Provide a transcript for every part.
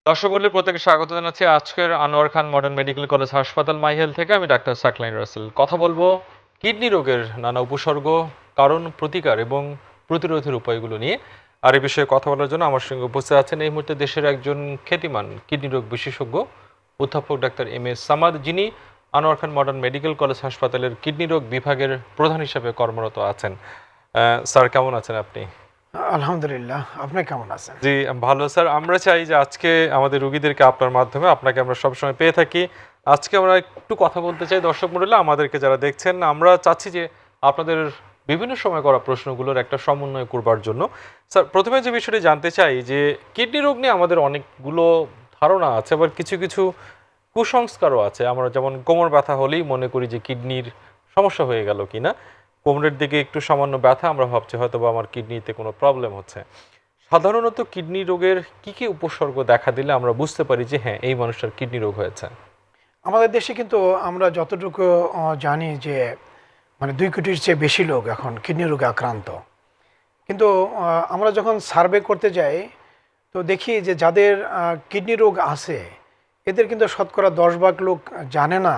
দর্শক মণ্ডলী প্রত্যেকে স্বাগত জানাচ্ছি আজকের আনোয়ার খান মডার্ন মেডিকেল কলেজ হাসপাতাল মাই হেলথ থেকে। আমি ডাক্তার সাকলাইন রাসেল। কথা বলবো কিডনি রোগের নানা উপসর্গ, কারণ, প্রতিকার এবং প্রতিরোধের উপায়গুলো নিয়ে। আর এই বিষয়ে কথা বলার জন্য আমার সঙ্গে উপস্থিত আছেন এই মুহূর্তে দেশের একজন খ্যাতিমান কিডনি রোগ বিশেষজ্ঞ অধ্যাপক ডাক্তার এম এ সামাদ, যিনি আনোয়ার খান মডার্ন মেডিকেল কলেজ হাসপাতালের কিডনি রোগ বিভাগের প্রধান হিসেবে কর্মরত আছেন। স্যার, কেমন আছেন আপনি? আলহামদুলিল্লাহ, আপনি কেমন আছেন? জি, ভালো স্যার। আমরা চাই যে আজকে আমাদের রোগীদেরকে আপনার মাধ্যমে, আপনাকে আমরা সবসময় পেয়ে থাকি। আজকে আমরা একটু কথা বলতে চাই দর্শক মণ্ডলী, আমাদেরকে যারা দেখছেন, আমরা চাচ্ছি যে আপনাদের বিভিন্ন সময় করা প্রশ্নগুলোর একটা সমন্বয় করবার জন্য। স্যার, প্রথমে যে বিষয়টি জানতে চাই যে কিডনি রোগ নিয়ে আমাদের অনেকগুলো ধারণা আছে, আবার কিছু কিছু কুসংস্কারও আছে। আমরা যেমন কোমর ব্যথা হলেই মনে করি যে কিডনির সমস্যা হয়ে গেল কিনা, কোমরের দিকে একটু সামান্য ব্যথা আমরা ভাবছি হয়তো বা আমার কিডনিতে কোনো প্রবলেম হচ্ছে। সাধারণত কিডনি রোগের কি কি উপসর্গ দেখা দিলে আমরা বুঝতে পারি যে হ্যাঁ, এই মানুষটার কিডনি রোগ হয়েছে? আমাদের দেশে কিন্তু আমরা যতটুকু জানি যে মানে ২ কোটির চেয়ে বেশি লোক এখন কিডনি রোগে আক্রান্ত। কিন্তু আমরা যখন সার্ভে করতে যাই তো দেখি যে যাদের কিডনি রোগ আছে এদের কিন্তু শতকরা ১০ ভাগ লোক জানে না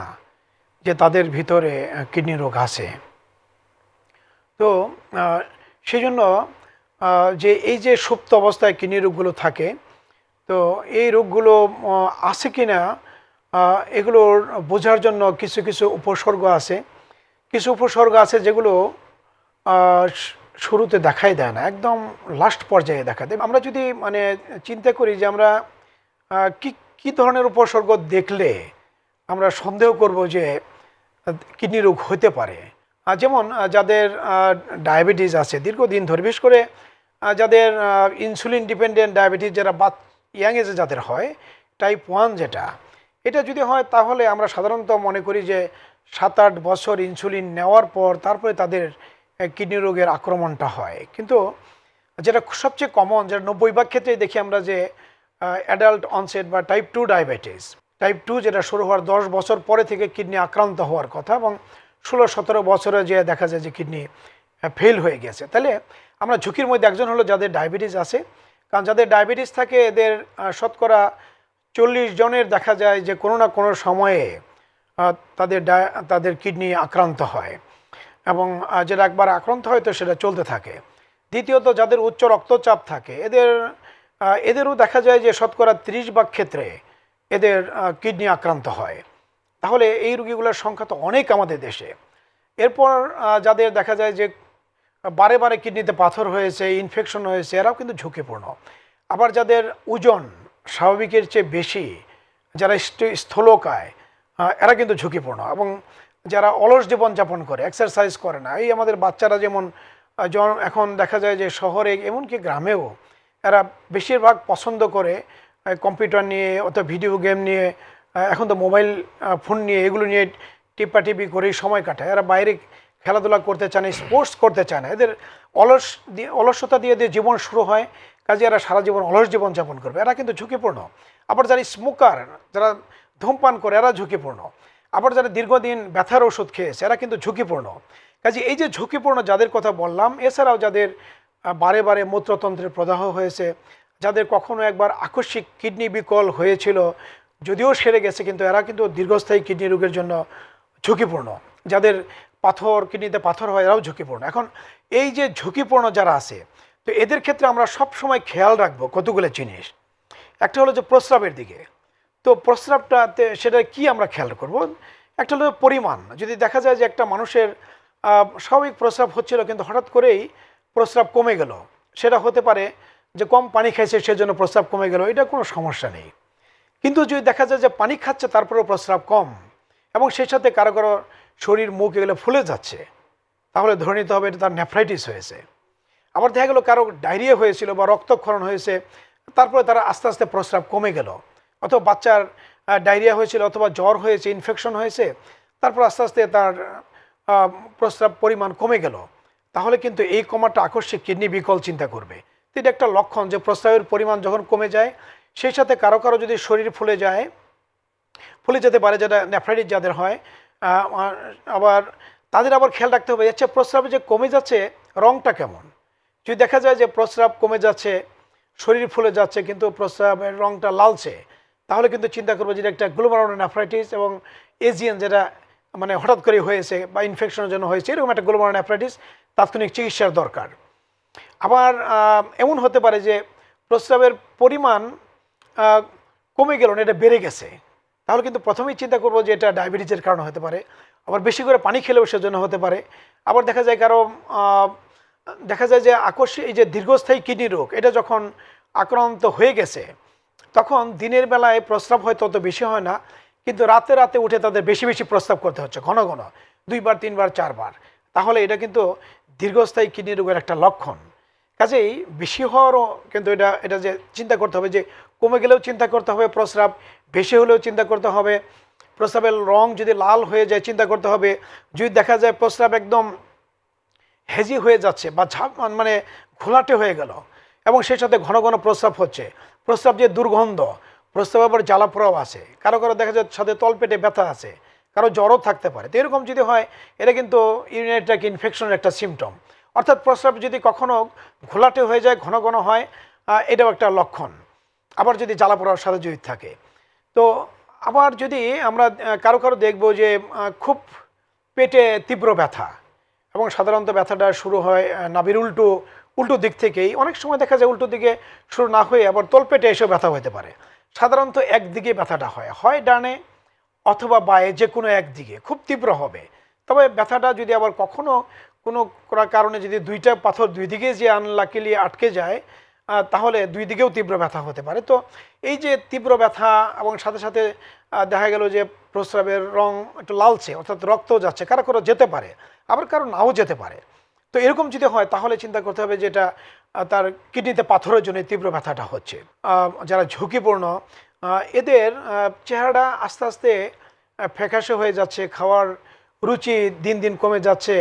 যে তাদের ভিতরে কিডনি রোগ আছে। তো সেজন্য যে এই যে সুপ্ত অবস্থায় কিডনি রোগগুলো থাকে, তো এই রোগগুলো আছে কিনা এগুলোর বোঝার জন্য কিছু কিছু উপসর্গ আছে। কিছু উপসর্গ আছে যেগুলো শুরুতে দেখাই দেয় না, একদম লাস্ট পর্যায়ে দেখা দেয়। আমরা যদি মানে চিন্তা করি যে আমরা কি কি ধরনের উপসর্গ দেখলে আমরা সন্দেহ করব যে কিডনি রোগ হতে পারে। যেমন যাদের ডায়াবেটিস আছে দীর্ঘদিন ধরে, বিশেষ করে যাদের ইনসুলিন ডিপেন্ডেন্ট ডায়াবেটিস, যারা ইয়াং এজে যাদের হয়, টাইপ 1 যেটা, এটা যদি হয় তাহলে আমরা সাধারণত মনে করি যে ৭-৮ বছর ইনসুলিন নেওয়ার পর তারপরে তাদের কিডনি রোগের আক্রমণটা হয়। কিন্তু যেটা সবচেয়ে কমন, যেটা ৯০ ভাগ ক্ষেত্রেই দেখি আমরা, যে অ্যাডাল্ট অনসেট বা টাইপ 2 ডায়াবেটিস, টাইপ 2 যেটা শুরু হওয়ার ১০ বছর পরে থেকে কিডনি আক্রান্ত হওয়ার কথা, এবং ১৬-১৭ বছরে যে দেখা যায় যে কিডনি ফেল হয়ে গেছে। তাহলে আমরা ঝুঁকির মধ্যে একজন হলো যাদের ডায়াবেটিস আছে। কারণ যাদের ডায়াবেটিস থাকে এদের শতকরা ৪০ জনের দেখা যায় যে কোনো না কোনো সময়ে তাদের কিডনি আক্রান্ত হয়, এবং যেটা একবার আক্রান্ত হয় তো সেটা চলতে থাকে। দ্বিতীয়ত যাদের উচ্চ রক্তচাপ থাকে এদেরও দেখা যায় যে শতকরা ৩০ ভাগ ক্ষেত্রে এদের কিডনি আক্রান্ত হয়। তাহলে এই রোগীগুলোর সংখ্যা তো অনেক আমাদের দেশে। এরপর যাদের দেখা যায় যে বারে বারে কিডনিতে পাথর হয়েছে, ইনফেকশন হয়েছে, এরাও কিন্তু ঝুঁকিপূর্ণ। আবার যাদের ওজন স্বাভাবিকের চেয়ে বেশি, যারা স্থূলকায়, এরা কিন্তু ঝুঁকিপূর্ণ। এবং যারা অলস জীবনযাপন করে, এক্সারসাইজ করে না, এই আমাদের বাচ্চারা যেমন এখন দেখা যায় যে শহরে এমনকি গ্রামেও এরা বেশিরভাগ পছন্দ করে কম্পিউটার নিয়ে অথবা ভিডিও গেম নিয়ে, এখন তো মোবাইল ফোন নিয়ে, এগুলো নিয়ে টিপাটিপি করেই সময় কাটায়। এরা বাইরে খেলাধুলা করতে চায় না, স্পোর্টস করতে চায় না। এদের অলসতা দিয়ে জীবন শুরু হয়, কাজে এরা সারা জীবন অলস জীবনযাপন করবে, এরা কিন্তু ঝুঁকিপূর্ণ। আবার যারা স্মোকার, যারা ধূমপান করে, এরা ঝুঁকিপূর্ণ। আবার যারা দীর্ঘদিন ব্যথার ওষুধ খেয়েছে, এরা কিন্তু ঝুঁকিপূর্ণ। কাজে এই যে ঝুঁকিপূর্ণ যাদের কথা বললাম, এছাড়াও যাদের বারে বারে মূত্রতন্ত্রের প্রদাহ হয়েছে, যাদের কখনো একবার আকস্মিক কিডনি বিকল হয়েছিল, যদিও সেরে গেছে, কিন্তু এরা কিন্তু দীর্ঘস্থায়ী কিডনি রোগের জন্য ঝুঁকিপূর্ণ। যাদের কিডনিতে পাথর হয়, এরাও ঝুঁকিপূর্ণ। এখন এই যে ঝুঁকিপূর্ণ যারা আছে, তো এদের ক্ষেত্রে আমরা সব সময় খেয়াল রাখবো কতগুলো জিনিস। একটা হলো যে প্রস্রাবের দিকে। তো প্রস্রাবটাতে সেটা কি আমরা খেয়াল করব? একটা হলো পরিমাণ। যদি দেখা যায় যে একটা মানুষের স্বাভাবিক প্রস্রাব হচ্ছিল কিন্তু হঠাৎ করেই প্রস্রাব কমে গেল, সেটা হতে পারে যে কম পানি খাইছে সেজন্য প্রস্রাব কমে গেল, এটা কোনো সমস্যা নেই। কিন্তু যদি দেখা যায় যে পানি খাচ্ছে তারপরেও প্রস্রাব কম, এবং সেই সাথে কারো কারো শরীর, মুখ এগুলো ফুলে যাচ্ছে, তাহলে ধরে নিতে হবে এটা তার নেফ্রাইটিস হয়েছে। আবার দেখা গেলো কারো ডায়রিয়া হয়েছিল বা রক্তক্ষরণ হয়েছে, তারপরে তারা আস্তে আস্তে প্রস্রাব কমে গেল। অথবা বাচ্চার ডায়রিয়া হয়েছিল, অথবা জ্বর হয়েছে, ইনফেকশন হয়েছে, তারপর আস্তে আস্তে তার প্রস্রাব পরিমাণ কমে গেল। তাহলে কিন্তু এই কমাটা আকস্মিক কিডনি বিকল চিন্তা করবে। তো এটা একটা লক্ষণ যে প্রস্রাবের পরিমাণ যখন কমে যায়, সেই সাথে কারো কারো যদি শরীর ফুলে যেতে পারে, যেটা নেফ্রাইটিস যাদের হয়। আবার তাদের আবার খেয়াল রাখতে হবে, আচ্ছা প্রস্রাবে যে কমে যাচ্ছে রঙটা কেমন। যদি দেখা যায় যে প্রস্রাব কমে যাচ্ছে, শরীর ফুলে যাচ্ছে কিন্তু প্রস্রাবের রংটা লালচে, তাহলে কিন্তু চিন্তা করবো যে এটা একটা গ্লোমেরুলোনেফ্রাইটিস এবং এজিএন যেটা মানে হঠাৎ করে হয়েছে বা ইনফেকশনের জন্য হয়েছে, এরকম একটা গ্লোমেরুলোনেফ্রাইটিস, তাৎক্ষণিক চিকিৎসার দরকার। আবার এমন হতে পারে যে প্রস্রাবের পরিমাণ কমে গেল না, এটা বেড়ে গেছে, তাহলে কিন্তু প্রথমেই চিন্তা করবো যে এটা ডায়াবেটিসের কারণে হতে পারে। আবার বেশি করে পানি খেলেও সেজন্য হতে পারে। আবার দেখা যায় কারো দেখা যায় যে এই যে দীর্ঘস্থায়ী কিডনি রোগ, এটা যখন আক্রান্ত হয়ে গেছে তখন দিনের বেলায় প্রস্রাব হয়তো অত বেশি হয় না, কিন্তু রাতে রাতে উঠে তাদের বেশি বেশি প্রস্রাব করতে হচ্ছে, ঘন ঘন 2 বার 3 বার 4 বার, তাহলে এটা কিন্তু দীর্ঘস্থায়ী কিডনি রোগের একটা লক্ষণ। কাজেই বেশি হওয়ারও কিন্তু এটা যে চিন্তা করতে হবে যে কমে গেলেও চিন্তা করতে হবে, প্রস্রাব বেশি হলেও চিন্তা করতে হবে, প্রস্রাবের রং যদি লাল হয়ে যায় চিন্তা করতে হবে, যদি দেখা যায় প্রস্রাব একদম হেজি হয়ে যাচ্ছে বা মানে ঘোলাটে হয়ে গেল এবং সেই সাথে ঘন ঘন প্রস্রাব হচ্ছে, প্রস্রাব যে দুর্গন্ধ, প্রস্রাব আবার জ্বালা পোড়াও আছে, কারো কারো দেখা যায় সাথে তলপেটে ব্যথা আছে, কারো জ্বরও থাকতে পারে। তো এরকম যদি হয় এটা কিন্তু ইউরিনারি ট্র্যাক্ট ইনফেকশনের একটা সিমটম। অর্থাৎ প্রস্রাব যদি কখনো ঘোলাটে হয়ে যায়, ঘন ঘন হয়, এটাও একটা লক্ষণ। আবার যদি জ্বালা পোড়ার সাথে জড়িত থাকে। তো আবার যদি আমরা কারো কারো দেখবো যে খুব পেটে তীব্র ব্যথা, এবং সাধারণত ব্যথাটা শুরু হয় নাভির উল্টো দিক থেকেই, অনেক সময় দেখা যায় উল্টো দিকে শুরু না হয়ে আবার তলপেটে এসেও ব্যথা হতে পারে। সাধারণত একদিকে ব্যথাটা হয় ডানে অথবা বায়ে, যে কোনো একদিকে খুব তীব্র হবে। তবে ব্যথাটা যদি আবার কখনো কোনো কারণে যদি দুইটা পাথর দুই দিকে যে আনলাকিলি আটকে যায়, তাহলে দুই দিকেও তীব্র ব্যথা হতে পারে। তো এই যে তীব্র ব্যথা এবং সাথে সাথে দেখা গেল যে প্রস্রাবের রং একটু লালচে, অর্থাৎ রক্ত যাচ্ছে, কারো কারো যেতে পারে আবার কারো নাও যেতে পারে। তো এরকম যদি হয় তাহলে চিন্তা করতে হবে যে এটা তার কিডনিতে পাথরের জন্য তীব্র ব্যথাটা হচ্ছে। যারা ঝুঁকিপূর্ণ এদের চেহারাটা আস্তে আস্তে ফ্যাকাশে হয়ে যাচ্ছে, খাওয়ার রুচি দিন দিন কমে যাচ্ছে,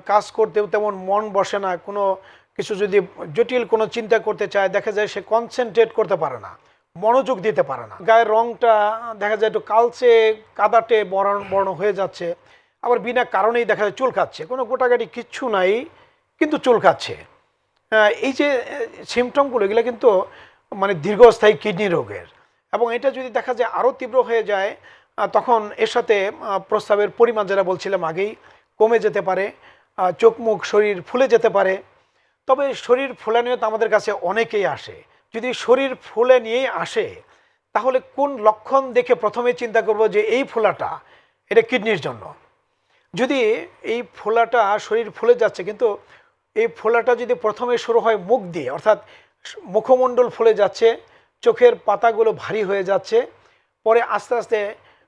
কাজ করতেও তেমন মন বসে না, কোনো কিছু যদি জটিল কোনো চিন্তা করতে চায় দেখা যায় সে কনসেন্ট্রেট করতে পারে না, মনোযোগ দিতে পারে না, গায়ের রংটা দেখা যায় একটু কালচে কাদাটে বর্ণ হয়ে যাচ্ছে, আবার বিনা কারণেই দেখা যায় চুলকাচ্ছে, কোনো গোটাগাটি কিচ্ছু নাই কিন্তু চুলকাচ্ছে। এই যে সিমটমগুলো, এগুলো কিন্তু মানে দীর্ঘস্থায়ী কিডনি রোগের। এবং এটা যদি দেখা যায় আরও তীব্র হয়ে যায় তখন এর সাথে প্রস্রাবের পরিমাণ যেটা বলছিলাম আগেই কমে যেতে পারে, চোখ মুখ শরীর ফুলে যেতে পারে। তবে শরীর ফুলে নিয়ে তো আমাদের কাছে অনেকেই আসে, যদি শরীর ফুলে নিয়েই আসে তাহলে কোন লক্ষণ দেখে প্রথমে চিন্তা করব যে এই ফোলাটা এটা কিডনির জন্য। যদি এই ফোলাটা শরীর ফুলে যাচ্ছে কিন্তু এই ফোলাটা যদি প্রথমে শুরু হয় মুখ দিয়ে, অর্থাৎ মুখমণ্ডল ফুলে যাচ্ছে, চোখের পাতাগুলো ভারী হয়ে যাচ্ছে, পরে আস্তে আস্তে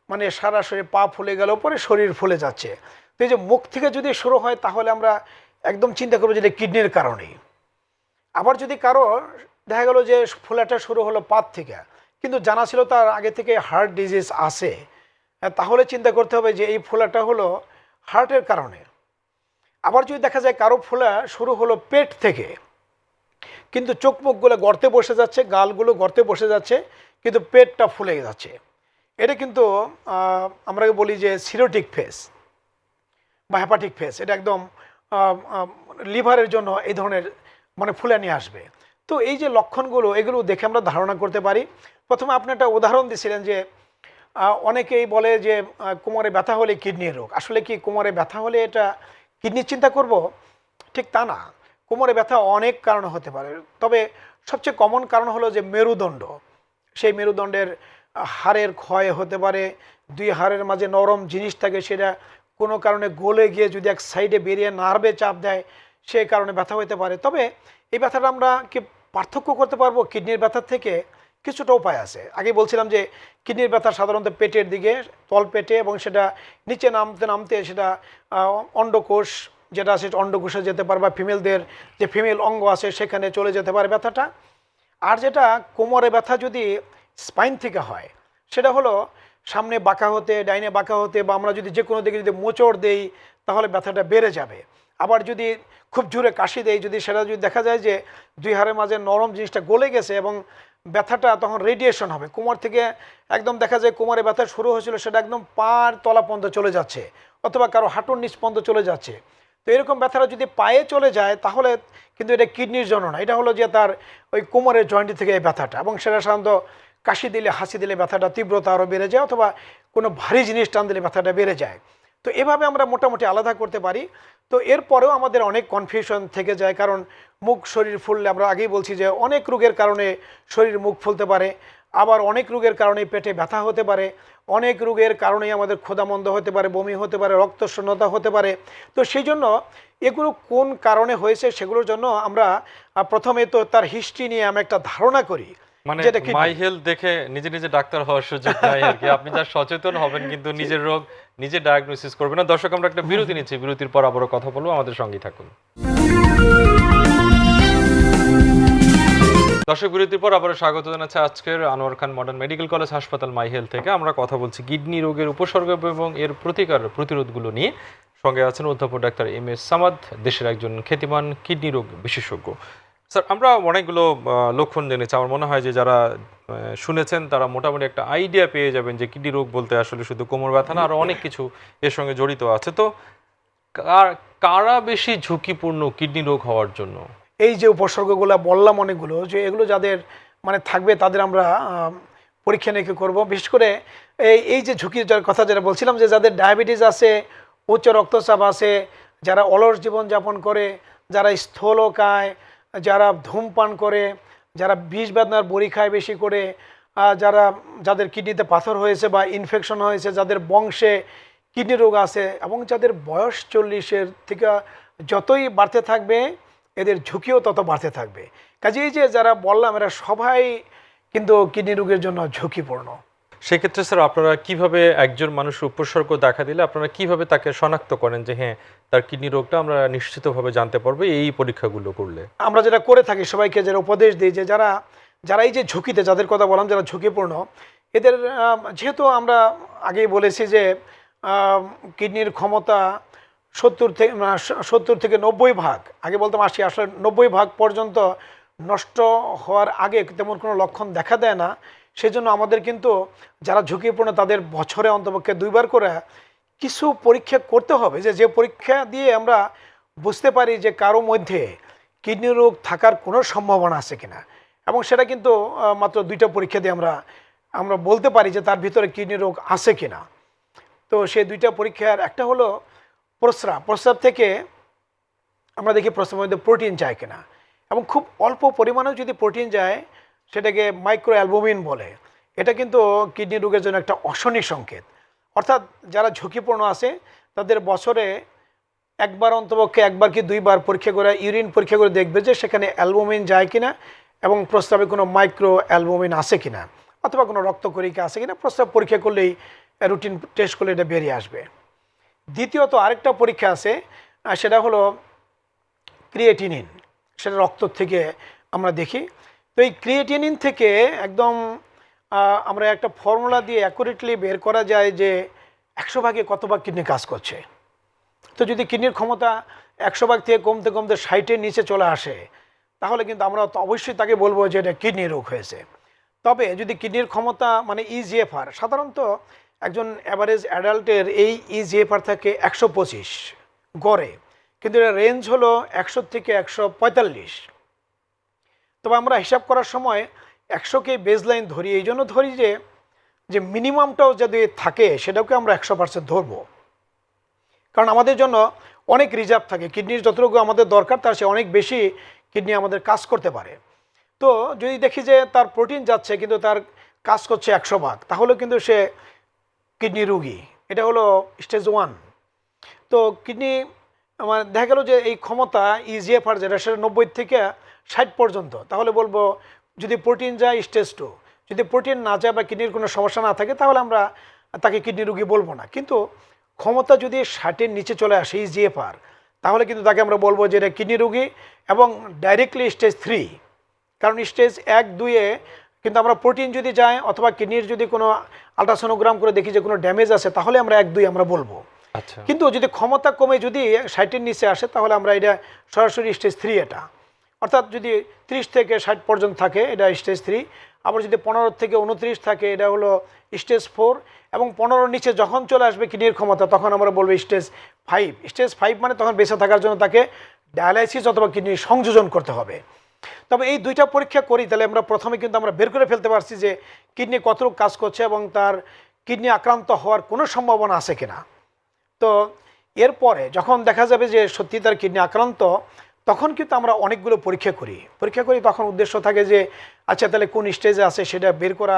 মানে সারা শরীর পা ফুলে গেল, পরে শরীর ফুলে যাচ্ছে। তো এই যে মুখ থেকে যদি শুরু হয় তাহলে আমরা একদম চিন্তা করবো যে এটা কিডনির কারণেই। আবার যদি কারো দেখা গেল যে ফোলাটা শুরু হলো পাত থেকে কিন্তু জানা ছিল তার আগে থেকে হার্ট ডিজিজ আছে, তাহলে চিন্তা করতে হবে যে এই ফোলাটা হলো হার্টের কারণে। আবার যদি দেখা যায় কারো ফোলা শুরু হলো পেট থেকে কিন্তু চোখ মুখগুলো গর্তে বসে যাচ্ছে, গালগুলো গর্তে বসে যাচ্ছে কিন্তু পেটটা ফুলে যাচ্ছে, এটা কিন্তু আমরা বলি যে সিরোটিক ফেস বা হ্যাপাটিক ফেস, এটা একদম লিভারের জন্য এই ধরনের মানে ফুলে নিয়ে আসবে। তো এই যে লক্ষণগুলো এগুলো দেখে আমরা ধারণা করতে পারি। প্রথমে আপনি একটা উদাহরণ দিয়েছিলেন যে অনেকেই বলে যে কোমরে ব্যথা হলে কিডনির রোগ। আসলে কি কোমরে ব্যথা হলে এটা কিডনির চিন্তা করব? ঠিক তা না, কোমরে ব্যথা অনেক কারণ হতে পারে, তবে সবচেয়ে কমন কারণ হলো যে মেরুদণ্ড, সেই মেরুদণ্ডের হাড়ের ক্ষয় হতে পারে, দুই হাড়ের মাঝে নরম জিনিস থাকে সেটা কোনো কারণে গলে গিয়ে যদি এক সাইডে বেরিয়ে নার্ভে চাপ দেয় সেই কারণে ব্যথা হতে পারে। তবে এই ব্যথাটা আমরা কি পার্থক্য করতে পারবো কিডনির ব্যথার থেকে? কিছুটা উপায় আছে। আগে বলছিলাম যে কিডনির ব্যথা সাধারণত পেটের দিকে, তল পেটে, এবং সেটা নিচে নামতে নামতে সেটা অন্ডকোষ যেটা আছে অন্ডকোষে যেতে পারে, বা ফিমেলদের যে ফিমেল অঙ্গ আছে সেখানে চলে যেতে পারে ব্যথাটা। আর যেটা কোমরে ব্যথা যদি স্পাইন থেকে হয় সেটা হলো সামনে বাঁকা হতে, ডাইনে বাঁকা হতে, বা আমরা যদি যে কোনো দিকে যদি মোচড় দেই তাহলে ব্যথাটা বেড়ে যাবে। আবার যদি খুব জোরে কাশি দেই, যদি সেটা যদি দেখা যায় যে দুই হাড়ের মাঝে নরম জিনিসটা গলে গেছে এবং ব্যথাটা তখন রেডিয়েশন হবে কোমর থেকে, একদম দেখা যায় কোমরে ব্যথা শুরু হয়েছিল সেটা একদম পার তলা পর্যন্ত চলে যাচ্ছে, অথবা কারো হাঁটুর নিচ পর্যন্ত চলে যাচ্ছে, তো এরকম ব্যথাটা যদি পায়ে চলে যায় তাহলে কিন্তু এটা কিডনির জন্য না, এটা হলো যে তার ওই কোমরের জয়েন্ট থেকে এই ব্যথাটা, এবং সেটা সাধারণত কাশি দিলে হাসি দিলে ব্যথাটা তীব্রতা আরও বেড়ে যায়, অথবা কোনো ভারী জিনিস টান দিলে ব্যথাটা বেড়ে যায়। তো এভাবে আমরা মোটামুটি আলাদা করতে পারি। তো এরপরেও আমাদের অনেক কনফিউশন থেকে যায়, কারণ মুখ শরীর ফুললে আমরা আগেই বলছি যে অনেক রোগের কারণে শরীর মুখ ফুলতে পারে, আবার অনেক রোগের কারণে পেটে ব্যথা হতে পারে, অনেক রোগের কারণেই আমাদের ক্ষুধামন্দ হতে পারে, বমি হতে পারে, রক্তশূন্যতা হতে পারে। তো সেই জন্য এগুলো কোন কারণে হয়েছে সেগুলোর জন্য আমরা প্রথমে তো তার হিস্ট্রি নিয়ে আমরা একটা ধারণা করি। মানে যেটা কি মাই হেলথ দেখে নিজে নিজে ডাক্তার হওয়ার সুযোগ নাই আর কি। আপনি যা সচেতন হবেন কিন্তু নিজের রোগ নিজে ডায়াগনোসিস করবেন না। দর্শক, আমরা একটা বিরতি নিচ্ছি, বিরতির পর আবারও কথা বলবো, আমাদের সঙ্গেই থাকুন। দর্শক, বিরতির পর আবারও স্বাগত জানাচ্ছি আজকের আনোয়ার খান মডার্ন মেডিকেল কলেজ হাসপাতাল মাই হেলথ থেকে। আমরা কথা বলছি কিডনি রোগের উপসর্গ এবং এর প্রতিরোধগুলো নিয়ে। সঙ্গে আছেন অধ্যাপক ডাক্তার MS সামাদ, দেশের একজন খ্যাতিমান কিডনি রোগ বিশেষজ্ঞ। স্যার, আমরা অনেকগুলো লক্ষণ জেনেছি। আমার মনে হয় যে যারা শুনেছেন তারা মোটামুটি একটা আইডিয়া পেয়ে যাবেন যে কিডনি রোগ বলতে আসলে শুধু কোমর ব্যথা না, আরও অনেক কিছু এর সঙ্গে জড়িত আছে। তো কারা বেশি ঝুঁকিপূর্ণ কিডনি রোগ হওয়ার জন্য? এই যে উপসর্গগুলো বললাম অনেকগুলো, যে এগুলো যাদের মানে থাকবে তাদের আমরা পরীক্ষা নিরীক্ষা করব। বিশেষ করে এই যে ঝুঁকির কথা যেটা বলছিলাম, যে যাদের ডায়াবেটিস আছে, উচ্চ রক্তচাপ আছে, যারা অলস জীবনযাপন করে, যারা স্থূলকায়, যারা ধূমপান করে, যারা বিষ বেদনার বড়ি খায় বেশি করে, যাদের কিডনিতে পাথর হয়েছে বা ইনফেকশন হয়েছে, যাদের বংশে কিডনি রোগ আছে, এবং যাদের বয়স 40-এর থেকে যতই বাড়তে থাকবে এদের ঝুঁকিও তত বাড়তে থাকবে। কাজেই যে যারা বললাম এরা সবাই কিন্তু কিডনি রোগের জন্য ঝুঁকিপূর্ণ। সেক্ষেত্রে স্যার, আপনারা কিভাবে একজন মানুষের উপসর্গ দেখা দিলে আপনারা কিভাবে তাকে শনাক্ত করেন যে হ্যাঁ, তার কিডনি রোগটা আমরা নিশ্চিতভাবে জানতে পারবো এই পরীক্ষাগুলো করলে? আমরা যেটা করে থাকি, সবাইকে যারা উপদেশ দিই, যে যারা এই যে ঝুঁকিতে, যাদের কথা বললাম যারা ঝুঁকিপূর্ণ, এদের যেহেতু আমরা আগেই বলেছি যে কিডনির ক্ষমতা 70 থেকে 90%, আগে বলতাম 80, আসলে 90% পর্যন্ত নষ্ট হওয়ার আগে তেমন কোনো লক্ষণ দেখা দেয় না। সেজন্য আমাদের কিন্তু যারা ঝুঁকিপূর্ণ তাদের বছরে অন্তপক্ষে 2বার করে কিছু পরীক্ষা করতে হবে, যে পরীক্ষা দিয়ে আমরা বুঝতে পারি যে কারো মধ্যে কিডনি রোগ থাকার কোনো সম্ভাবনা আছে কিনা। এবং সেটা কিন্তু মাত্র 2টা পরীক্ষা দিয়ে আমরা বলতে পারি যে তার ভিতরে কিডনি রোগ আছে কিনা। তো সেই 2টা পরীক্ষার একটা হলো প্রস্রাব থেকে আমরা দেখি প্রস্রাবের মধ্যে প্রোটিন যায় কিনা, এবং খুব অল্প পরিমাণেও যদি প্রোটিন যায় সেটাকে মাইক্রো অ্যালবুমিন বলে। এটা কিন্তু কিডনি রোগের জন্য একটা অশনি সংকেত। অর্থাৎ যারা ঝুঁকিপূর্ণ আছে তাদের বছরে অন্তপক্ষে 1বার কি 2বার পরীক্ষা করে, ইউরিন পরীক্ষা করে দেখবে যে সেখানে অ্যালবুমিন যায় কিনা, এবং প্রস্রাবে কোনো মাইক্রো অ্যালবুমিন আছে কিনা, অথবা কোনো রক্তকণিকা আছে কিনা। প্রস্রাব পরীক্ষা করলেই, রুটিন টেস্ট করলে এটা বেরিয়ে আসবে। দ্বিতীয়ত আরেকটা পরীক্ষা আছে, সেটা হলো ক্রিয়েটিনিন। সেটা রক্ত থেকে আমরা দেখি। তো এই ক্রিয়েটিনিন থেকে একদম আমরা একটা ফর্মুলা দিয়ে অ্যাকুরেটলি বের করা যায় যে 100 ভাগে কত ভাগ কিডনি কাজ করছে। তো যদি কিডনির ক্ষমতা 100 ভাগ থেকে কমতে কমতে 60-এর নিচে চলে আসে, তাহলে কিন্তু আমরা তো অবশ্যই তাকে বলবো যে এটা কিডনি রোগ হয়েছে। তবে যদি কিডনির ক্ষমতা মানে ইজিএফআর, সাধারণত একজন অ্যাভারেজ অ্যাডাল্টের এই ইজিএফআর থাকে 125 গড়ে, কিন্তু এর রেঞ্জ হলো 100 থেকে 145। তবে আমরা হিসাব করার সময় 100কে বেসলাইন ধরি, এই জন্য ধরি যে মিনিমামটাও যদি থাকে সেটাকে আমরা 100% ধরবো। কারণ আমাদের জন্য অনেক রিজার্ভ থাকে, কিডনির যতটুকু আমাদের দরকার তার চেয়ে অনেক বেশি কিডনি আমাদের কাজ করতে পারে। তো যদি দেখি যে তার প্রোটিন যাচ্ছে কিন্তু তার কাজ করছে 100 ভাগ, তাহলে কিন্তু সে কিডনি রোগী। এটা হলো স্টেজ 1। তো কিডনি আমার দেখা গেল যে এই ক্ষমতা ইজিএফআর যেটা, সেটা 90 থেকে 60 পর্যন্ত, তাহলে বলবো যদি প্রোটিন যায় স্টেজ 2। যদি প্রোটিন না যায় বা কিডনির কোনো সমস্যা না থাকে তাহলে আমরা তাকে কিডনি রোগী বলবো না। কিন্তু ক্ষমতা যদি 60-এর নিচে চলে আসে ইজিএফআর, তাহলে কিন্তু তাকে আমরা বলবো যে এটা কিডনি রোগী, এবং ডাইরেক্টলি স্টেজ 3। কারণ স্টেজ 1-2-এ কিন্তু আমরা প্রোটিন যদি যায় অথবা কিডনির যদি কোনো আলট্রাসোনোগ্রাম করে দেখি যে কোনো ড্যামেজ আছে, তাহলে আমরা 1-2 আমরা বলবো। আচ্ছা। কিন্তু যদি ক্ষমতা কমে যদি 60-এর নিচে আসে তাহলে আমরা এটা সরাসরি স্টেজ 3 এটা। অর্থাৎ যদি 30 থেকে 60 পর্যন্ত থাকে এটা স্টেজ 3, আবার যদি 15 থেকে 29 থাকে এটা হলো স্টেজ 4, এবং 15 নিচে যখন চলে আসবে কিডনির ক্ষমতা তখন আমরা বলবো স্টেজ 5। স্টেজ 5 মানে তখন বেঁচে থাকার জন্য তাকে ডায়ালাইসিস অথবা কিডনি সংযোজন করতে হবে। তবে এই দুইটা পরীক্ষা করি তাহলে আমরা প্রথমে কিন্তু আমরা বের করে ফেলতে পারছি যে কিডনি কতটুকু কাজ করছে এবং তার কিডনি আক্রান্ত হওয়ার কোনো সম্ভাবনা আছে কিনা। তো এরপরে যখন দেখা যাবে যে সত্যি তার কিডনি আক্রান্ত, তখন কিন্তু আমরা অনেকগুলো পরীক্ষা করি। তখন উদ্দেশ্য থাকে যে আচ্ছা তাহলে কোন স্টেজে আছে সেটা বের করা।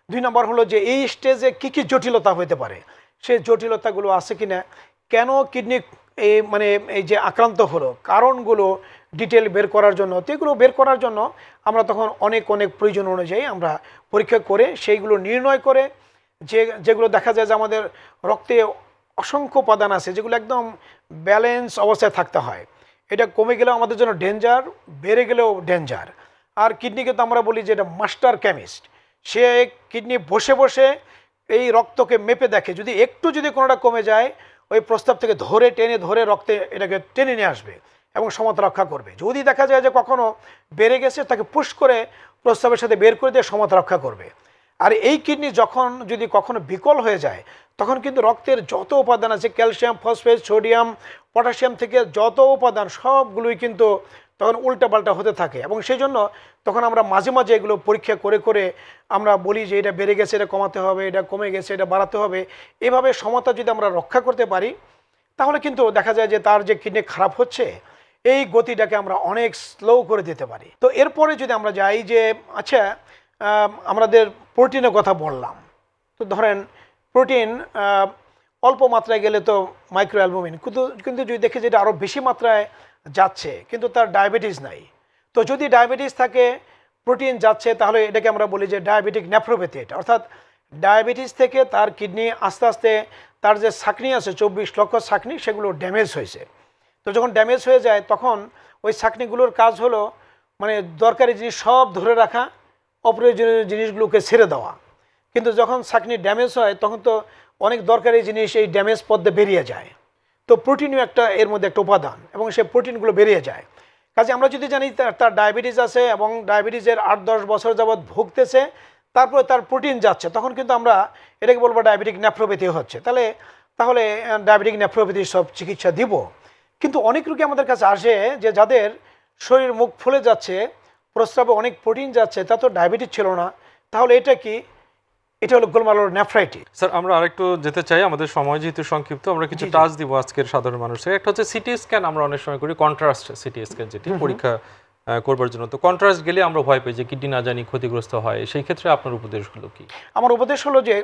2 নম্বর হলো যে এই স্টেজে কী কী জটিলতা হতে পারে, সেই জটিলতাগুলো আছে কিনা, কেন কিডনি এই যে আক্রান্ত হলো কারণগুলো ডিটেল বের করার জন্য। তো এগুলো বের করার জন্য আমরা তখন অনেক প্রয়োজন অনুযায়ী আমরা পরীক্ষা করে সেইগুলো নির্ণয় করে যেগুলো দেখা যায় যে আমাদের রক্তে অসংখ্য উপাদান আছে যেগুলো একদম ব্যালেন্স অবস্থায় থাকতে হয়। এটা কমে গেলেও আমাদের জন্য ডেঞ্জার, বেড়ে গেলেও ডেঞ্জার। আর কিডনিকে তো আমরা বলি যে এটা মাস্টার কেমিস্ট, সে কিডনি বসে বসে এই রক্তকে মেপে দেখে, যদি কোনোটা কমে যায় ওই প্রস্তাব থেকে টেনে ধরে রক্তে এটাকে টেনে নিয়ে আসবে এবং সমতা রক্ষা করবে। যদি দেখা যায় যে কখনো বেড়ে গেছে তাকে পুশ করে প্রস্তাবের সাথে বের করে দিয়ে সমতা রক্ষা করবে। আর এই কিডনি যদি কখনো বিকল হয়ে যায় তখন কিন্তু রক্তের যত উপাদান আছে ক্যালসিয়াম, ফসফেট, সোডিয়াম, পটাশিয়াম থেকে যত উপাদান সবগুলোই কিন্তু তখন উল্টাপাল্টা হতে থাকে। এবং সেই জন্য তখন আমরা মাঝে মাঝে এগুলো পরীক্ষা করে করে আমরা বলি যে এটা বেড়ে গেছে, এটা কমাতে হবে, এটা কমে গেছে, এটা বাড়াতে হবে। এভাবে সমতা যদি আমরা রক্ষা করতে পারি তাহলে কিন্তু দেখা যায় যে তার যে কিডনি খারাপ হচ্ছে এই গতিটাকে আমরা অনেক স্লো করে দিতে পারি। তো এরপরে যদি আমরা যাই যে আচ্ছা আমাদের প্রোটিনের কথা বললাম, তো ধরেন প্রোটিন অল্প মাত্রায় গেলে তো মাইক্রো অ্যালবুমিন, কিন্তু যদি দেখি যে এটা আরও বেশি মাত্রায় যাচ্ছে কিন্তু তার ডায়াবেটিস নাই, তো যদি ডায়াবেটিস থাকে প্রোটিন যাচ্ছে তাহলে এটাকে আমরা বলি যে ডায়াবেটিক নেফ্রোপ্যাথি। এটা অর্থাৎ ডায়াবেটিস থেকে তার কিডনি আস্তে আস্তে তার যে ছাঁকনি আছে 24 লক্ষ ছাঁকনি সেগুলো ড্যামেজ হয়েছে। তো যখন ড্যামেজ হয়ে যায় তখন ওই ছাঁকনিগুলোর কাজ হলো দরকারি জিনিস সব ধরে রাখা, অপ্রয়োজনীয় জিনিসগুলোকে ছেড়ে দেওয়া। কিন্তু যখন ছাঁকনি ড্যামেজ হয় তখন তো অনেক দরকারি জিনিস এই ড্যামেজ পথে বেরিয়ে যায়। তো প্রোটিনও এর মধ্যে একটা উপাদান এবং সেই প্রোটিনগুলো বেরিয়ে যায়। কাজে আমরা যদি জানি তার ডায়াবেটিস আছে এবং ডায়াবেটিসের 8-10 বছর যাবৎ ভুগতেছে, তারপরে তার প্রোটিন যাচ্ছে, তখন কিন্তু আমরা এটাকে বলবো ডায়াবেটিক নেফ্রোপ্যাথি হচ্ছে। তাহলে ডায়াবেটিক নেফ্রোপ্যাথির সব চিকিৎসা দিব। কিন্তু অনেক রোগী আমাদের কাছে আসে যে যাদের শরীর মুখ ফুলে যাচ্ছে, প্রস্রাবে অনেক প্রোটিন যাচ্ছে, তা তো ডায়াবেটিস ছিল না, তাহলে এটা কি? এটা হলো গোলমালোর নেফ্রাইটিস। স্যার আমরা আরেকটু যেতে চাই, আমাদের সময় যেহেতু সংক্ষিপ্ত, আমরা কিছু টাচ দিব আজকের সাধারণ মানুষের। একটা হচ্ছে সিটি স্ক্যান, আমরা অনেক সময় করি কন্ট্রাস্ট সিটি স্ক্যান, যেটি পরীক্ষা করবার জন্য। তো কন্ট্রাস্ট গেলে আমরা ভয় পাই যে কিডনি না জানি ক্ষতিগ্রস্ত হয়, সেই ক্ষেত্রে আপনার উপদেশগুলো কি? আমার উপদেশ হলো যে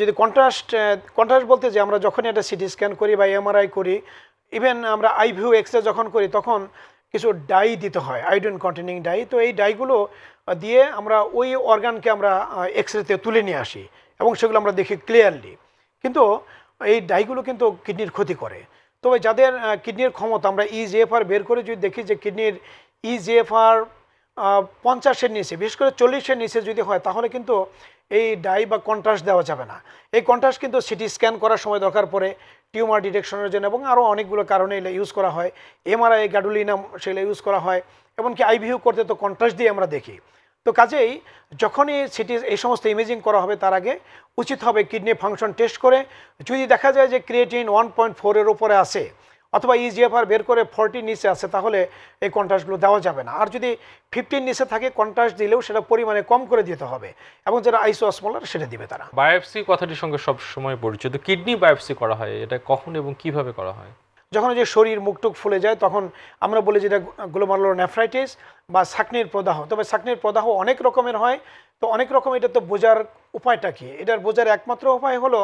যদি কন্ট্রাস্ট বলতে যে আমরা যখন একটা সিটি স্ক্যান করি বা এমআরআই করি, ইভেন আমরা আইভিউ এক্সরে যখন করি তখন কিছু ডাই দিতে হয়, আয়োডিন কন্টেনিং ডাই। তো এই ডাইগুলো দিয়ে আমরা ওই অর্গানকে আমরা এক্সরেতে তুলে নিয়ে আসি এবং সেগুলো আমরা দেখি ক্লিয়ারলি। কিন্তু এই ডাইগুলো কিন্তু কিডনির ক্ষতি করে। তবে যাদের কিডনির ক্ষমতা, আমরা ইজিএফআর বের করে যদি দেখি যে কিডনির ইজিএফআর 50-এর নিচে, বিশেষ করে 40-এর নিচে যদি হয় তাহলে কিন্তু এই ডাই বা কন্ট্রাস্ট দেওয়া যাবে না। এই কন্ট্রাস্ট কিন্তু সিটি স্ক্যান করার সময় দরকার পড়ে টিউমার ডিটেকশনের জন্য এবং আরও অনেকগুলো কারণে এগুলো ইউজ করা হয়। এমআরআই, গ্যাডুলিনাম সেগুলো ইউজ করা হয়, এমনকি আইভিউ করতে তো কন্ট্রাস্ট দিয়ে আমরা দেখি। তো কাজেই যখনই এই সমস্ত ইমেজিং করা হবে তার আগে উচিত হবে কিডনি ফাংশন টেস্ট করে, যদি দেখা যায় যে ক্রিয়েটিন 1.4-এর উপরে আছে অথবা ইজিএফআর বের করে 40 নিচে আছে তাহলে এই কন্ট্রাস্টগুলো দেওয়া যাবে না। আর যদি 15 নিচে থাকে কন্ট্রাস্ট দিলেও সেটা পরিমাণে কম করে দিতে হবে এবং যারা আইসোঅসমোলার সেটা দিবে তারা। বায়োপসি কথাটির সঙ্গে সব সময় পরিচিত, কিডনি বায়োপসি করা হয়, এটা কখন এবং কিভাবে করা হয়? যখন যে শরীর মুখটুক ফুলে যায় তখন আমরা বলি যেটা গ্লোমারুলার নেফ্রাইটিস বা ছাঁকনির প্রদাহ। তবে ছাঁকনির প্রদাহ অনেক রকমের হয়, তো অনেক রকম। এটা তো বোঝার উপায়টা কি? এটার বোঝার একমাত্র উপায় হলো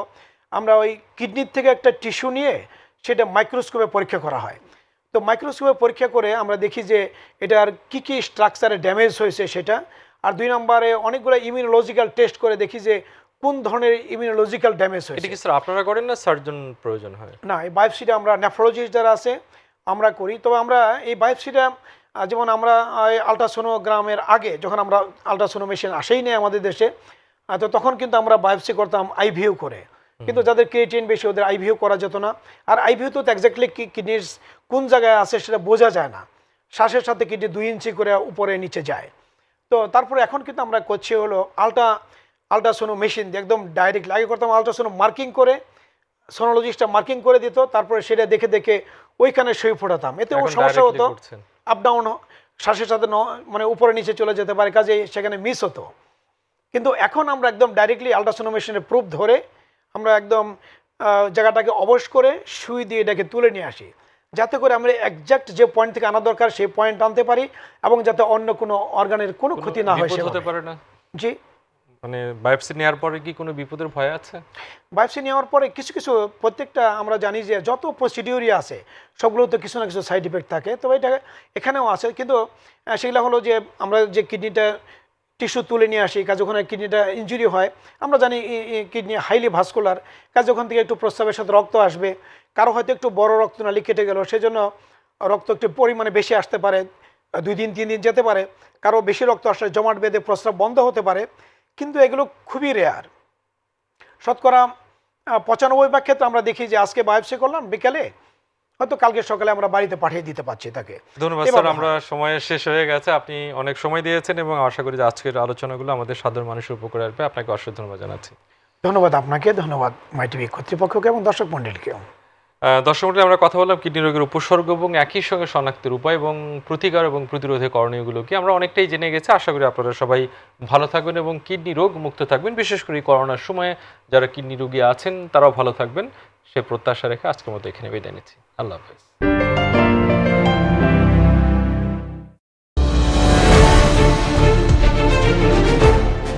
আমরা ওই কিডনির থেকে একটা টিস্যু নিয়ে সেটা মাইক্রোস্কোপে পরীক্ষা করা হয়। তো মাইক্রোস্কোপে পরীক্ষা করে আমরা দেখি যে এটার কী স্ট্রাকচারে ড্যামেজ হয়েছে সেটা। আর 2 নম্বরে অনেকগুলো ইমিউনোলজিক্যাল টেস্ট করে দেখি যে কোন ধরনের ইমিউনোলজিক্যাল ড্যামেজ হয়েছে। এটা কি স্যার আপনারা করেন না সার্জন প্রয়োজন হয়? না, এই বায়োপসিটা আমরা নেফ্রোলজিস্ট যারা আছে আমরা করি। তবে আমরা এই বায়োপসিটা যেমন আমরা আলট্রাসোনোগ্রামের আগে যখন আমরা আলট্রাসোনো মেশিন আসেই নেই আমাদের দেশে, তো তখন কিন্তু আমরা বায়োপসি করতাম আইভিউ করে। কিন্তু যাদের ক্রিয়েটিন বেশি ওদের আইভিউ করা যেত না। আর আইভিউ তো এক্স্যাক্টলি কিডনির কোন জায়গায় আছে সেটা বোঝা যায় না। শ্বাসের সাথে কিডনি 2 ইঞ্চি করে উপরে নিচে যায়। তো তারপরে এখন কিন্তু আমরা করছি হলো আল্ট্রাসোনো মেশিন দিয়ে একদম ডাইরেক্ট আগে করতাম আল্ট্রাসোনো মার্কিং করে, সোনোলজিস্টটা মার্কিং করে দিত, তারপরে সেটা দেখে দেখে ওইখানে সই ফোটাতাম, এতেও এখন সমস্যা directly হতো, করছেন। আপ ডাউন শ্বাসের সাথে মানে উপরে নিচে চলে যেতে পারে, কাজে সেখানে মিস হতো। কিন্তু এখন আমরা একদম ডাইরেক্টলি আল্ট্রাসোনো মেশিনের প্রুফ ধরে আমরা একদম জায়গাটাকে অবশ করে সুই দিয়ে এটাকে তুলে নিয়ে আসি, যাতে করে আমরা একজ্যাক্ট যে পয়েন্ট থেকে আনা দরকার সেই পয়েন্ট আনতে পারি এবং যাতে অন্য কোনো অর্গানের কোনো ক্ষতি না হয়। বিপদ হতে সেভাবে। পারে না? জি, মানে বায়োপসি নেওয়ার পরে কি কোনো বিপদের ভয় আছে? বায়োপসি নেওয়ার পরে কিছু কিছু প্রত্যেকটা আমরা জানি যে যত প্রসিডিউরই আছে সবগুলোতে কিছু না কিছু সাইড ইফেক্ট থাকে, তবে এটা এখানেও আছে। কিন্তু সেগুলো হলো যে আমরা যে কিডনিটা টিস্যু তুলে নিয়ে আসি, কাজ ওখানে কিডনিটা ইনজুরি হয়, আমরা জানি কিডনি হাইলি ভাস্কুলার, কাজ ওখান থেকে একটু প্রস্রাবের সাথে রক্ত আসবে, কারো হয়তো একটু বড় রক্তনালী কেটে গেল, সেজন্য রক্ত একটু পরিমাণে বেশি আসতে পারে, 2 দিন 3 দিন যেতে পারে, কারো বেশি রক্ত আসলে জমাট বেঁধে প্রস্রাব বন্ধ হতে পারে, কিন্তু এগুলো খুবই রেয়ার। শতকরা 95 ক্ষেত্রে আমরা দেখি যে আজকে বায়োপসি করলাম বিকেলে, হয়তো কালকে সকালে আমরা বাড়িতে পাঠিয়ে দিতে পারছি তাকে। ধন্যবাদ এভাবে স্যার, হয়। আমরা সময় শেষ হয়ে গেছে। আপনি অনেক সময় দিয়েছেন এবং আশা করি যে আজকের আলোচনাগুলো আমাদের সাধারণ মানুষের উপকারে আসবে। আপনাকে অসংখ্য ধন্যবাদ জানাচ্ছি। ধন্যবাদ আপনাকে, ধন্যবাদ মাই টিভি কর্তৃপক্ষকে এবং দর্শক মণ্ডলীকেও। দর্শক মণ্ডলী, আমরা কথা বললাম কিডনি রোগের উপসর্গ এবং একই সঙ্গে শনাক্তের উপায় এবং প্রতিকার এবং প্রতিরোধে করণীয়গুলোকে আমরা অনেকটাই জেনে গেছি। আশা করি আপনারা সবাই ভালো থাকবেন এবং কিডনি রোগ মুক্ত থাকবেন। বিশেষ করে করোনার সময়ে যারা কিডনি রোগী আছেন তারাও ভালো থাকবেন, সে প্রত্যাশা রেখে আজকের মতো এখানে বিদায় নিচ্ছি। আল্লাহ হাফেজ।